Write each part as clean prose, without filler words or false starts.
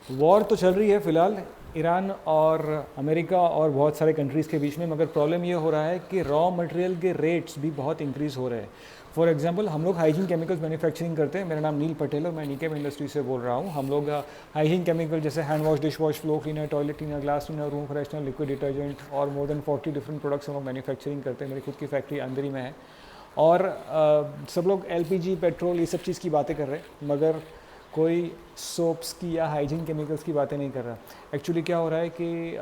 War तो चल रही है फ़िलहाल ईरान और अमेरिका और बहुत सारे कंट्रीज़ के बीच में, मगर प्रॉब्लम ये हो रहा है कि रॉ मटेरियल के रेट्स भी बहुत इंक्रीज़ हो रहे हैं। फॉर एग्जांपल हम लोग हाइजीन केमिकल्स मैन्युफैक्चरिंग करते हैं। मेरा नाम नील पटेल है, मैं नीकेम इंडस्ट्री से बोल रहा हूँ। हम लोग हाइजीन केमिकल जैसे hand wash, dish wash, flow cleaner, toilet cleaner, glass cleaner, room freshener, liquid detergent और मोर देन 40 डिफरेंट प्रोडक्ट्स हम लोग मैन्युफैक्चरिंग करते हैं। मेरी खुद की फैक्ट्री अंदर ही में है। और सब लोग एलपीजी, पेट्रोल, ये सब चीज़ की बातें कर रहे हैं, मगर कोई सोप्स की या हाइजीन केमिकल्स की बातें नहीं कर रहा। एक्चुअली क्या हो रहा है कि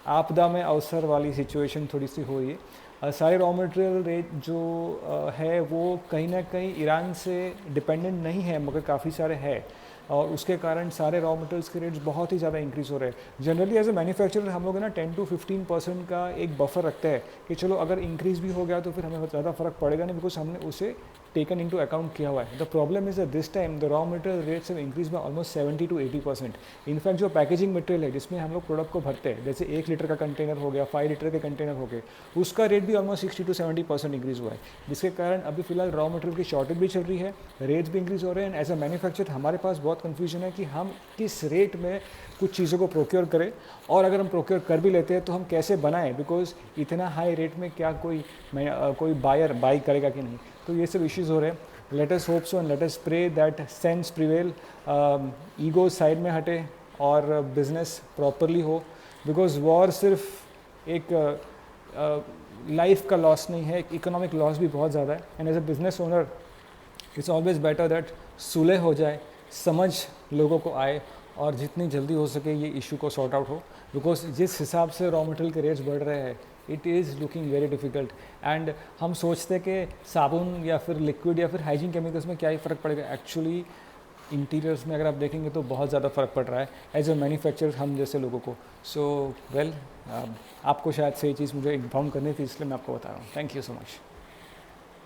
आपदा में अवसर वाली सिचुएशन थोड़ी सी हो रही है। सारे रॉ मटेरियल रेट जो है वो कहीं ना कहीं ईरान से डिपेंडेंट नहीं है, मगर काफ़ी सारे है, और उसके कारण सारे रॉ मटेरियल्स के रेट्स बहुत ही ज़्यादा इंक्रीज़ हो रहे हैं। जनरली एज ए मैन्युफैक्चरर हम लोग ना 10 to 15% का एक बफर रखते हैं कि चलो अगर इंक्रीज़ भी हो गया तो फिर हमें ज़्यादा फर्क पड़ेगा नहीं, बिकॉज हमने उसे टेकन इनटू अकाउंट किया हुआ है। The problem is that this time the raw material rates have increase by almost 70 to 80%। In fact जो पैकेजिंग मटेरियल है जिसमें हम लोग प्रोडक्ट को भरते हैं, जैसे 1 लीटर का कंटेनर हो गया, 5 लीटर के कंटेनर हो गए, उसका रेट भी ऑलमोस्ट 60 to 70% इंक्रीज़ हुआ है, जिसके कारण अभी फिलहाल रॉ मटेरियल की शॉर्टेज भी चल रही है, रेट्स भी इंक्रीज़ हो रहे हैं। एंड एज अ मैन्युफैक्चरर हमारे पास बहुत कन्फ्यूजन है कि हम किस रेट में कुछ चीज़ों को प्रोक्योर करें, और अगर हम प्रोक्योर कर भी लेते हैं तो हम कैसे बनाएं, बिकॉज इतना हाई रेट में क्या कोई बायर बाई करेगा कि नहीं। तो ये सब इश्यूज़ हो रहे हैं। Let us hope so and let us pray that sense prevail, ego side में हटे और बिजनेस प्रॉपरली हो, बिकॉज वॉर सिर्फ एक लाइफ का लॉस नहीं है, एक इकोनॉमिक लॉस भी बहुत ज़्यादा है। And as a business owner it's always better that सुलह हो जाए, समझ लोगों को आए, और जितनी जल्दी हो सके ये इशू को सॉर्ट आउट हो, बिकॉज जिस हिसाब से रॉ मटेरियल के रेट्स बढ़ रहे हैं it is looking very difficult. And हम सोचते हैं कि साबुन या फिर लिक्विड या फिर हाइजीन केमिकल्स में क्या ही फ़र्क पड़ेगा, एक्चुअली इंटीरियर्स में अगर आप देखेंगे तो बहुत ज़्यादा फ़र्क पड़ रहा है एज ए मैन्युफैक्चरर हम जैसे लोगों को। सो वेल, आपको शायद से ये चीज़ मुझे इन्फॉर्म करनी थी, इसलिए मैं आपको बता रहा हूँ। Thank you so much.